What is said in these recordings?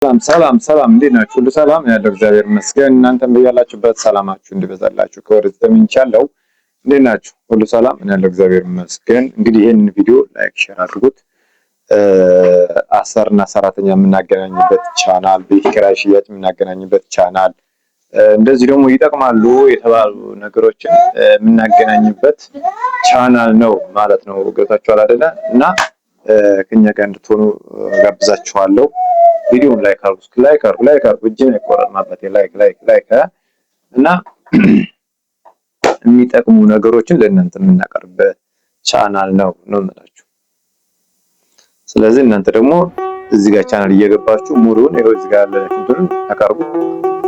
ሰላም እንዴት ናችሁ? ሁሉ ሰላም ያለው እግዚአብሔር ይመስገን። እናንተም በያላችሁበት ሰላማችሁ እንዲበዛላችሁ ከወርዝ ተመኝቻለሁ። እንዴት ናችሁ? ሁሉ ሰላም ያለው እግዚአብሔር ይመስገን። እንግዲህ ይሄን ቪዲዮ ላይክ ሼር አድርጉት። አሰርና ሰራተኛ የምናገናኝበት ቻናል፣ ቤት ኪራይ ሽያጭ የምናገናኝበት ቻናል፣ እንደዚህ ደግሞ ይጠቅማሉ የተባሉ ነገሮችን የምናገናኝበት ቻናል ነው ማለት ነው። ገብታችኋል አይደለ? እና ከኛ ጋር እንድትሆኑ ጋብዛችኋለሁ። ቪዲዮውን ላይክ አድርጉ። እጅን አይቆረጥማበት ላይክ እና የሚጠቅሙ ነገሮችን ለእናንተ የምናቀርብበት ቻናል ነው የምላችሁ። ስለዚህ እናንተ ደግሞ እዚህ ጋር ቻናል እየገባችሁ ሙሉውን ይኸው እዚህ ጋር ያለ እንትኑን ታቀርቡ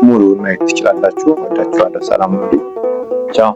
ሙሉውን ማየት ትችላላችሁ። ወዳችኋለሁ። ሰላም ሁኑ። ቻው